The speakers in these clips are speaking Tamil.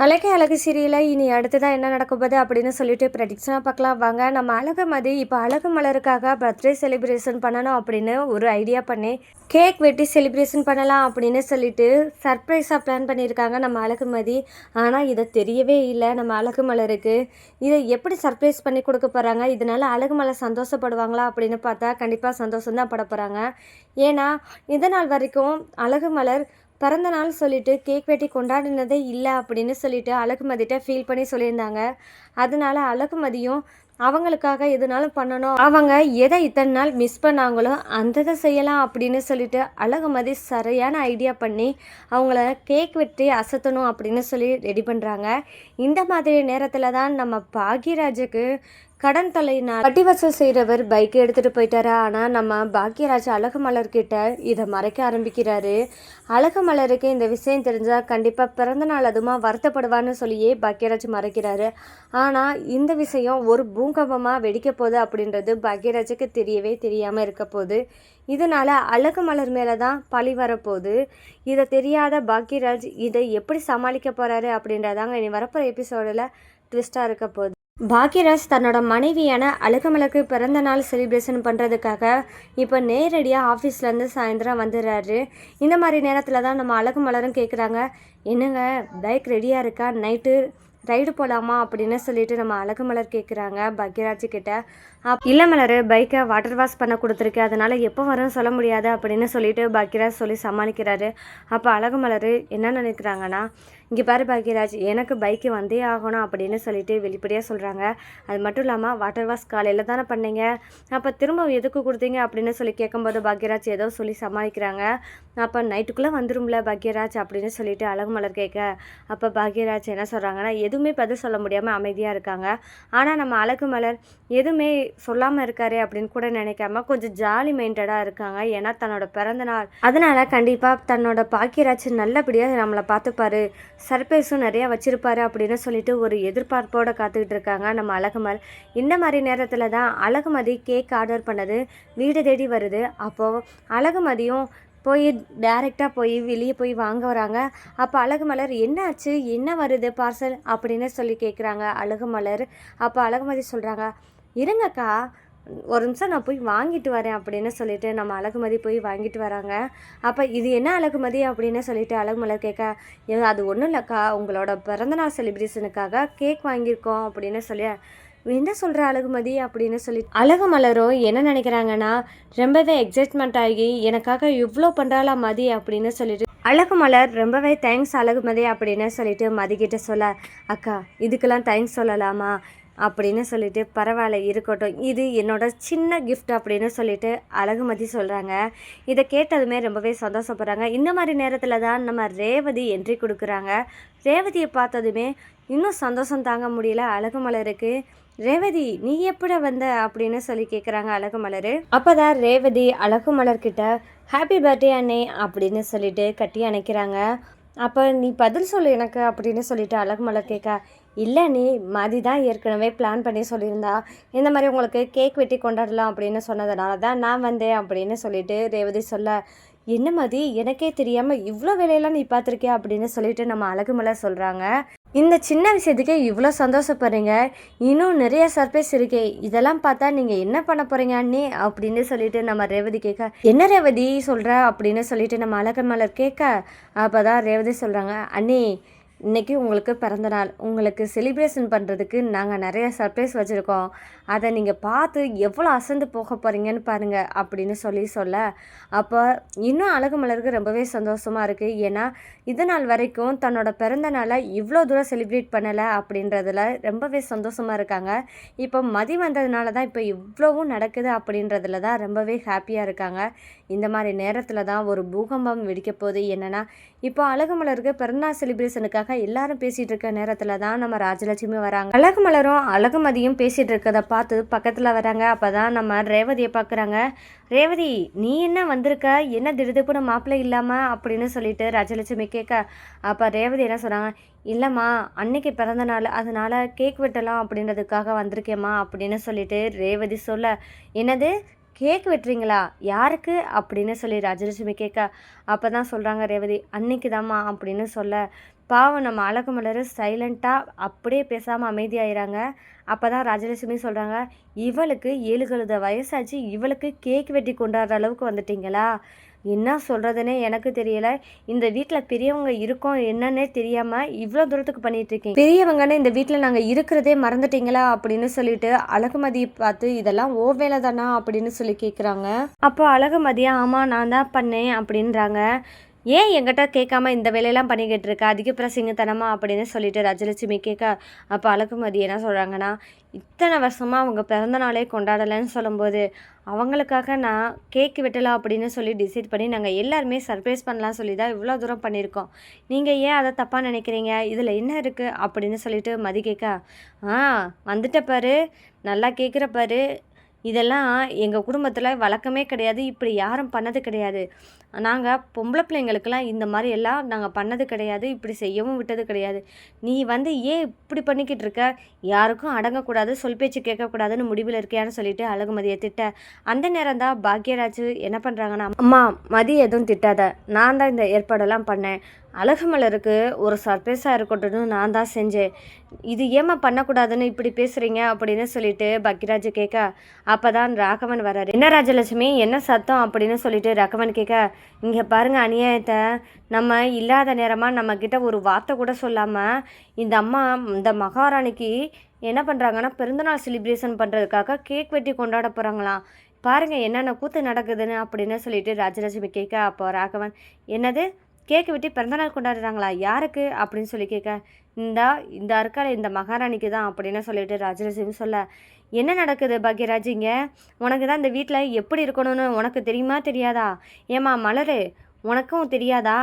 அழகே அழகு சீரியலில் இனி அடுத்ததான் என்ன நடக்க போகுது அப்படின்னு சொல்லிட்டு ப்ரெடிக்ஷனாக பார்க்கலாம் வாங்க. நம்ம அழகுமதி இப்போ அழகு மலருக்காக பர்த்டே செலிப்ரேஷன் பண்ணணும் அப்படின்னு ஒரு ஐடியா பண்ணி கேக் வெட்டி செலிப்ரேஷன் பண்ணலாம் அப்படின்னு சொல்லிட்டு சர்ப்ரைஸாக பிளான் பண்ணியிருக்காங்க நம்ம அழகுமதி. ஆனால் இதை தெரியவே இல்லை நம்ம அழகு மலருக்கு. இதை எப்படி சர்ப்ரைஸ் பண்ணி கொடுக்க போகிறாங்க, இதனால அழகு மலர் சந்தோஷப்படுவாங்களா அப்படின்னு பார்த்தா கண்டிப்பாக சந்தோஷம்தான் பட போகிறாங்க. ஏன்னா இந்த நாள் வரைக்கும் அழகு மலர் பிறந்த நாள் சொல்லிட்டு கேக் வெட்டி கொண்டாடினதே இல்லை அப்படின்னு சொல்லிட்டு அழகுமதிட்ட ஃபீல் பண்ணி சொல்லியிருந்தாங்க. அதனால அழகுமதியும் அவங்களுக்காக எதுனாலும் பண்ணணும், அவங்க எதை இத்தனை நாள் மிஸ் பண்ணாங்களோ அந்த இதை செய்யலாம் அப்படின்னு சொல்லிட்டு அழகுமதி சரியான ஐடியா பண்ணி அவங்கள கேக் வெட்டி அசத்தணும் அப்படின்னு சொல்லி ரெடி பண்ணுறாங்க. இந்த மாதிரி நேரத்தில் தான் நம்ம பாக்யராஜுக்கு கடன் தொல்லையினால் வட்டி வசூல் செய்கிறவர் பைக் எடுத்துகிட்டு போயிட்டாரா. ஆனால் நம்ம பாக்யராஜ் அழகு மலர்கிட்ட இதை மறைக்க ஆரம்பிக்கிறாரு. அழகு மலருக்கு இந்த விஷயம் தெரிஞ்சால் கண்டிப்பாக பிறந்த நாள் அதுமா வருத்தப்படுவான்னு சொல்லியே பாக்யராஜ் மறைக்கிறாரு. ஆனால் இந்த விஷயம் ஒரு பூகம்பமாக வெடிக்க போகுது அப்படின்றது பாக்யராஜுக்கு தெரியவே தெரியாமல் இருக்க போகுது. இதனால் அழகு மலர் மேலே தான் பழி வரப்போகுது. இதை தெரியாத பாக்யராஜ் இதை எப்படி சமாளிக்க போகிறாரு அப்படின்றதாங்க இனி வரப்போகிற எபிசோடில் ட்விஸ்ட்டாக இருக்க போகுது. பாக்யராஜ் தன்னோட மனைவியான அழகுமலருக்கு பிறந்த நாள் செலிப்ரேஷன் பண்ணுறதுக்காக இப்போ நேரடியாக ஆஃபீஸ்லேருந்து சாயந்தரம் வந்துடுறாரு. இந்த மாதிரி நேரத்தில் தான் நம்ம அழகுமலரும் கேட்குறாங்க, என்னங்க பைக் ரெடியாக இருக்கா, நைட்டு ரைடு போகலாமா அப்படின்னு சொல்லிட்டு நம்ம அழகுமலர் கேட்குறாங்க பாக்யராஜ் கிட்ட. இல்லை மலர், பைக்கை வாட்டர் வாஷ் பண்ண கொடுத்துருக்கு, அதனால் எப்போ வரும் சொல்ல முடியாது அப்படின்னு சொல்லிட்டு பாக்யராஜ் சொல்லி சமாளிக்கிறாரு. அப்போ அழகுமலர் என்ன நினைக்கிறாங்கன்னா, இங்கே பாரு பாக்யராஜ், எனக்கு பைக்கு வந்தே ஆகணும் அப்படின்னு சொல்லிட்டு வெளிப்படையாக சொல்கிறாங்க. அது மட்டும் இல்லாமல் வாட்டர் வாஷ் காலையில் தானே பண்ணீங்க, அப்போ திரும்ப எதுக்கு கொடுத்தீங்க அப்படின்னு சொல்லி கேட்கும்போது பாக்யராஜ் ஏதோ சொல்லி சமாளிக்கிறாங்க. அப்போ நைட்டுக்குள்ளே வந்துடும்ல பாக்யராஜ் அப்படின்னு சொல்லிட்டு அழகுமலர் கேட்க, அப்போ பாக்யராஜ் என்ன சொல்கிறாங்கன்னா எதுவுமே பதில் சொல்ல முடியாமல் அமைதியாக இருக்காங்க. ஆனால் நம்ம அழகுமலர் எதுவுமே சொல்லாமல் இருக்காரு அப்படின்னு கூட நினைக்காம கொஞ்சம் ஜாலி மைண்டடாக இருக்காங்க. ஏன்னா தன்னோட பிறந்த நாள், அதனால் கண்டிப்பாக தன்னோட பாக்யராஜ் நல்லபடியாக நம்மளை பார்த்துப்பாரு, சர்ப்ரைஸும் நிறையா வச்சுருப்பாரு அப்படின்னு சொல்லிட்டு ஒரு எதிர்பார்ப்போடு காத்துக்கிட்டு இருக்காங்க நம்ம அழகுமல். இந்த மாதிரி நேரத்தில் தான் அழகுமதி கேக் ஆர்டர் பண்ணது வீடு தேடி வருது. அப்போது அழகுமதியும் போய் டைரெக்டாக போய் வெளியே போய் வாங்க வராங்க. அப்போ அழகுமலர் என்னாச்சு, என்ன வருது பார்சல் அப்படின்னு சொல்லி கேட்குறாங்க அழகுமலர். அப்போ அழகுமதி சொல்கிறாங்க, இருங்கக்கா ஒரு நிமிஷம் நான் போய் வாங்கிட்டு வரேன் அப்படின்னு சொல்லிட்டு நம்ம அழகுமதி போய் வாங்கிட்டு வராங்க. அப்போ இது என்ன அழகுமதி அப்படின்னு சொல்லிட்டு அழகுமலர் கேட்க, அது ஒன்றும் இல்லைக்கா, உங்களோட பிறந்தநாள் செலிப்ரேஷனுக்காக கேக் வாங்கியிருக்கோம் அப்படின்னு சொல்லி. என்ன சொல்கிற அழகுமதி அப்படின்னு சொல்லி அழகுமலரும் என்ன நினைக்கிறாங்கன்னா, ரொம்பவே எக்ஸைட்மெண்ட் ஆகி எனக்காக இவ்வளோ பண்ணுறாளா மதி அப்படின்னு சொல்லிட்டு அழகுமலர் ரொம்பவே தேங்க்ஸ் அழகுமதி அப்படின்னு சொல்லிட்டு மதிக்கிட்ட சொல்ல, அக்கா இதுக்கெல்லாம் தேங்க்ஸ் சொல்லலாமா அப்படின்னு சொல்லிட்டு, பரவாயில்ல இருக்கட்டும், இது என்னோட சின்ன கிஃப்ட் அப்படின்னு சொல்லிட்டு அழகுமதி சொல்கிறாங்க. இதை கேட்டதுமே ரொம்பவே சந்தோஷப்படுறாங்க. இந்த மாதிரி நேரத்தில் தான் நம்ம ரேவதி என்ட்ரி கொடுக்குறாங்க. ரேவதியை பார்த்ததுமே இன்னும் சந்தோஷம் தாங்க முடியல அழகுமலருக்கு. ரேவதி நீ எப்படி வந்த அப்படின்னு சொல்லி கேட்குறாங்க அழகுமலர். அப்போ தான் ரேவதி அழகுமலர்கிட்ட ஹாப்பி பர்த்டே அண்ணே அப்படின்னு சொல்லிட்டு கட்டி அணைக்கிறாங்க. அப்போ நீ பதில் சொல்லு எனக்கு அப்படின்னு சொல்லிட்டு அழகுமலர் கேட்க, இல்லை நீ மதி தான் ஏற்கனவே பிளான் பண்ணி சொல்லியிருந்தா இந்த மாதிரி உங்களுக்கு கேக் வெட்டி கொண்டாடலாம் அப்படின்னு சொன்னதுனால தான் நான் வந்தேன் அப்படின்னு சொல்லிட்டு ரேவதி சொல்ல, என்ன மதி எனக்கே தெரியாமல் இவ்வளோ வேலையெல்லாம் நீ பார்த்துருக்கியா அப்படின்னு சொல்லிட்டு நம்ம அழகுமலர் சொல்கிறாங்க. இந்த சின்ன விஷயத்துக்கே இவ்வளோ சந்தோஷப்படுறீங்க, இன்னும் நிறைய சர்ப்ரைஸ் இருக்கே, இதெல்லாம் பார்த்தா நீங்கள் என்ன பண்ண போகிறீங்க அண்ணே அப்படின்னு சொல்லிட்டு நம்ம ரேவதி கேட்க, என்ன ரேவதி சொல்கிற அப்படின்னு சொல்லிட்டு நம்ம அழகுமலர் கேட்க, அப்போ தான் ரேவதி சொல்கிறாங்க, அண்ணே இன்றைக்கி உங்களுக்கு பிறந்தநாள், உங்களுக்கு செலிப்ரேஷன் பண்ணுறதுக்கு நாங்கள் நிறைய சர்ப்ரைஸ் வச்சுருக்கோம், அதை நீங்கள் பார்த்து எவ்வளோ அசந்து போக போகிறீங்கன்னு பாருங்கள் அப்படின்னு சொல்ல, அப்போ இன்னும் அழகுமலருக்கு ரொம்பவே சந்தோஷமாக இருக்குது. ஏன்னா இது நாள் வரைக்கும் தன்னோட பிறந்த நாளை இவ்வளோ தூரம் செலிப்ரேட் பண்ணலை அப்படின்றதுல ரொம்பவே சந்தோஷமாக இருக்காங்க. இப்போ மதி வந்ததுனால தான் இப்போ இவ்வளவும் நடக்குது அப்படின்றதுல தான் ரொம்பவே ஹாப்பியாக இருக்காங்க. இந்த மாதிரி நேரத்தில் தான் ஒரு பூகம்பம் வெடிக்க போகுது. என்னென்னா இப்போ அழகுமலருக்கு பிறந்தநாள் செலிப்ரேஷனுக்காக எல்லாரும் பேசிகிட்டு இருக்க நேரத்தில் தான் நம்ம ராஜலட்சுமி வராங்க. அழகுமலரும் அழகுமதியும் பேசிகிட்டு இருக்கிறத பார்த்து பக்கத்தில் வராங்க. அப்போ தான் நம்ம ரேவதியை பார்க்குறாங்க. ரேவதி நீ என்ன வந்திருக்க, என்ன திடுதிப்புன்னு மாப்பிள்ளை இல்லாமல் அப்படின்னு சொல்லிட்டு ராஜலட்சுமி கேட்க, அப்போ ரேவதி என்ன சொல்கிறாங்க, இல்லைம்மா அன்னைக்கு பிறந்த நாள் அதனால் கேக் வெட்டலாம் அப்படின்றதுக்காக வந்திருக்கேம்மா அப்படின்னு சொல்லிட்டு ரேவதி சொல்ல, என்னது கேக் வெட்டுறீங்களா, யாருக்கு அப்படின்னு சொல்லி ராஜலட்சுமி கேட்க, அப்போ தான் சொல்கிறாங்க ரேவதி, அன்னைக்கு தாம்மா அப்படின்னு சொல்ல, பாவம் நம்ம அழகுமலர் சைலண்ட்டாக அப்படியே பேசாமல் அமைதியாயிறாங்க. அப்போ தான் ராஜலட்சுமி சொல்கிறாங்க, இவளுக்கு 7 கழுத வயசாச்சு, இவளுக்கு கேக் வெட்டி கொண்டாடுற அளவுக்கு வந்துட்டீங்களா? என்ன சொல்கிறதுனே எனக்கு தெரியல. இந்த வீட்டில் பெரியவங்க இருக்கோம் என்னன்னே தெரியாமல் இவ்வளோ தூரத்துக்கு பண்ணிகிட்ருக்கீங்க. பெரியவங்கன்னு இந்த வீட்டில் நாங்கள் இருக்கிறதே மறந்துட்டீங்களா அப்படின்னு சொல்லிட்டு அழகுமதியை பார்த்து, இதெல்லாம் ஓ வேலை தானா அப்படின்னு சொல்லி கேட்குறாங்க. அப்போ அழகுமதியா, ஆமாம் நான் தான் பண்ணேன் அப்படின்றாங்க. ஏன் என்கிட்ட கேட்காம இந்த வேலையெல்லாம் பண்ணிக்கிட்டு இருக்க, அதிக பிரசிங்கத்தனமா அப்படின்னு சொல்லிட்டு ராஜலட்சுமி கேட்க, அப்போ அழகுமதி என்ன சொல்கிறாங்கன்னா, இத்தனை வருஷமாக அவங்க பிறந்த நாளே கொண்டாடலைன்னு சொல்லும்போது அவங்களுக்காக நான் கேக் வெட்டலாம் அப்படின்னு சொல்லி டிசைட் பண்ணி நாங்கள் எல்லாருமே சர்ப்ரைஸ் பண்ணலாம் சொல்லி தான் இவ்வளோ தூரம் பண்ணியிருக்கோம். நீங்கள் ஏன் அதை தப்பாக நினைக்கிறீங்க, இதில் என்ன இருக்குது அப்படின்னு சொல்லிட்டு மதி கேட்க, ஆ வந்துட்ட பாரு, நல்லா கேட்குற பாரு, இதெல்லாம் எங்கள் குடும்பத்தில் வழக்கமே கிடையாது, இப்படி யாரும் பண்ணது கிடையாது. நாங்கள் பொம்பளை பிள்ளைங்களுக்கெல்லாம் இந்த மாதிரி எல்லாம் நாங்கள் பண்ணது கிடையாது, இப்படி செய்யவும் விட்டது கிடையாது. நீ ஏன் இப்படி பண்ணிக்கிட்டு இருக்க, யாருக்கும் அடங்கக்கூடாது, சொல் பேச்சு கேட்கக்கூடாதுன்னு முடிவில் இருக்கியான்னு சொல்லிட்டு அழகுமதியை திட்ட, அந்த நேரம் தான் பாக்யராஜ் என்ன பண்ணுறாங்கன்னா, அம்மா மதி எதுவும் திட்டாத, நான் தான் இந்த ஏற்பாடெல்லாம் பண்ணேன், அழகுமலருக்கு ஒரு சர்ப்ரைஸாக இருக்கட்டும்னு நான் தான் செஞ்சேன், இது ஏமா பண்ணக்கூடாதுன்னு இப்படி பேசுகிறீங்க அப்படின்னு சொல்லிட்டு பாக்யராஜ் கேட்க, அப்போ தான் ராகவன் வராரு. என்ன ராஜலட்சுமி என்ன சத்தம் அப்படின்னு சொல்லிட்டு ராகவன் கேட்க, இங்கே பாருங்கள் அநியாயத்தை, நம்ம இல்லாத நேரமாக நம்மக்கிட்ட ஒரு வார்த்தை கூட சொல்லாமல் இந்த அம்மா இந்த மகாராணிக்கு என்ன பண்ணுறாங்கன்னா பிறந்தநாள் செலிப்ரேஷன் பண்ணுறதுக்காக கேக் வெட்டி கொண்டாட போகிறாங்களாம். பாருங்கள் என்னென்ன கூத்து நடக்குதுன்னு அப்படின்னு சொல்லிட்டு ராஜலட்சுமி கேட்க, அப்போ ராகவன், என்னது கேக்கு வெட்டி பிறந்தநாள் கொண்டாடுறாங்களா, யாருக்கு அப்படின்னு சொல்லி கேட்க, இந்த இருக்கால இந்த மகாராணிக்கு தான் அப்படின்னு சொல்லிட்டு ராஜலட்சுமி சொல்ல, என்ன நடக்குது பாக்யராஜ், இங்கே உனக்கு தான் இந்த வீட்டில் எப்படி இருக்கணும்னு உனக்கு தெரியுமா தெரியாதா, ஏம்மா மலரு உனக்கும் தெரியாதா,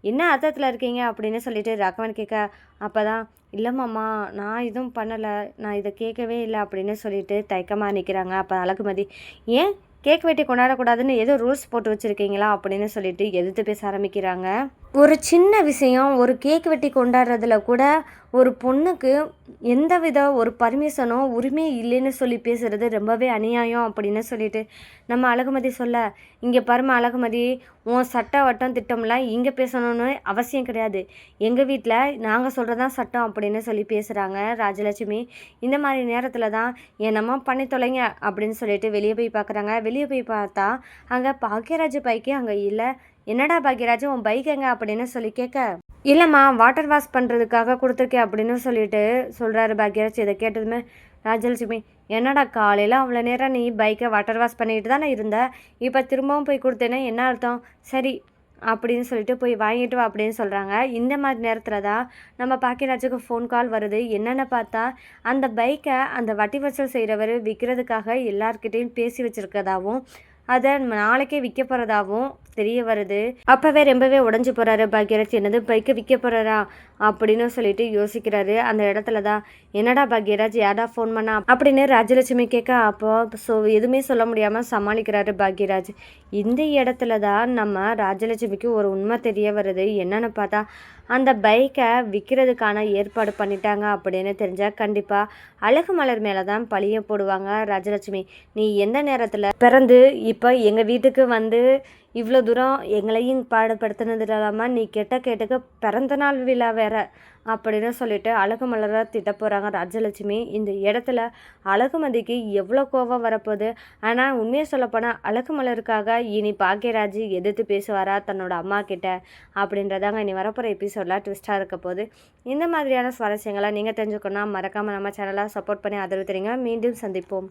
என்ன அர்த்தத்தில் இருக்கீங்க அப்படின்னு சொல்லிட்டு ராகவன் கேட்க, அப்போ தான் இல்லைம்மாம்மா நான் எதுவும் பண்ணலை, நான் இதை கேட்கவே இல்லை அப்படின்னு சொல்லிட்டு தயக்கமாக நிற்கிறாங்க. அப்போ அழகுமதி, ஏன் கேக் வெட்டி கொண்டாடக்கூடாதுன்னு ஏதோ ரூல்ஸ் போட்டு வச்சுருக்கீங்களா அப்படின்னு சொல்லிட்டு எதிர்த்து பேச ஆரம்பிக்கிறாங்க. ஒரு சின்ன விஷயம், ஒரு கேக் வெட்டி கொண்டாடுறதுல கூட ஒரு பொண்ணுக்கு எந்தவித ஒரு பர்மிஷனோ உரிமை இல்லைன்னு சொல்லி பேசுகிறது ரொம்பவே அநியாயம் அப்படின்னு சொல்லிட்டு நம்ம அழகுமதி சொல்ல, இங்கே பரம அழகுமதி, உன் சட்ட வட்டம் திட்டம்லாம் இங்கே பேசணும்னு அவசியம் கிடையாது, எங்கள் வீட்டில் நாங்கள் சொல்கிறதான் சட்டம் அப்படின்னு சொல்லி பேசுகிறாங்க ராஜலட்சுமி. இந்த மாதிரி நேரத்தில் தான் என்னமோ பண்ணி தொலைங்க அப்படின்னு சொல்லிட்டு வெளியே போய் பார்க்குறாங்க. வெளியே போய் பார்த்தா அங்கே பாக்யராஜ் பைக்கு அங்கே இல்லை. என்னடா பாக்யராஜ் உன் பைக் எங்க அப்படின்னு சொல்லி கேட்க, இல்லைம்மா வாட்டர் வாஷ் பண்ணுறதுக்காக கொடுத்துருக்கேன் அப்படின்னு சொல்லிட்டு சொல்கிறாரு பாக்யராஜ். இதை கேட்டதுமே ராஜலட்சுமி, என்னடா காலையில் அவ்வளோ நேரம் நீ பைக்கை வாட்டர் வாஷ் பண்ணிட்டு தானே இருந்த, இப்போ திரும்பவும் போய் கொடுத்தேன்னா என்ன அர்த்தம், சரி அப்படின்னு சொல்லிட்டு போய் வாங்கிட்டு வா அப்படின்னு சொல்கிறாங்க. இந்த மாதிரி நேரத்தில் தான் நம்ம பாக்யராஜுக்கு ஃபோன் கால் வருது. என்னென்னு பார்த்தா அந்த பைக்கை அந்த வட்டி வசூல் செய்கிறவர் விற்கிறதுக்காக எல்லார்கிட்டையும் பேசி வச்சுருக்கதாகவும் அதை நாளைக்கே விற்க போகிறதாகவும் தெரிய வருது. அப்போவே ரொம்பவே உடஞ்சி போகிறாரு பாக்யராஜ். என்னது பைக்கை விற்க போகிறாரா அப்படின்னு சொல்லிட்டு யோசிக்கிறாரு. அந்த இடத்துல தான் என்னடா பாக்யராஜ் யாரா ஃபோன் பண்ணா அப்படின்னு ராஜலட்சுமி கேட்க, அப்போ எதுவுமே சொல்ல முடியாமல் சமாளிக்கிறாரு பாக்யராஜ். இந்த இடத்துல தான் நம்ம ராஜலட்சுமிக்கு ஒரு உண்மை தெரிய வருது. என்னன்னு பார்த்தா அந்த பைக்கை விற்கிறதுக்கான ஏற்பாடு பண்ணிட்டாங்க அப்படின்னு தெரிஞ்சால் கண்டிப்பாக அழகுமலர் மேலே தான் பழிய போடுவாங்க ராஜலட்சுமி. நீ எந்த நேரத்தில் பிறந்து இப்போ எங்கள் வீட்டுக்கு இவ்வளோ தூரம் எங்களையும் பாடுபடுத்தினது இல்லாமல் நீ கேட்டுக்கு பிறந்த நாள் விழா வேற அப்படின்னு சொல்லிட்டு அழகுமலரை திட்ட போகிறாங்க ராஜலட்சுமி. இந்த இடத்துல அழகுமதிக்கு எவ்வளோ கோபம் வரப்போகுது. ஆனால் உண்மையை சொல்லப்போனால் அழகுமலருக்காக இனி பாக்யராஜ் எதிர்த்து பேசுவாரா தன்னோட அம்மா கிட்ட அப்படின்றதாங்க இனி வரப்போகிற எபிசோடில் ட்விஸ்ட்டாக இருக்க போகுது. இந்த மாதிரியான சுவாரஸ்யங்களை நீங்கள் தெரிஞ்சுக்கணும்னா மறக்காமல் நம்ம சேனலை சப்போர்ட் பண்ணி ஆதரவு தரீங்க. மீண்டும் சந்திப்போம்.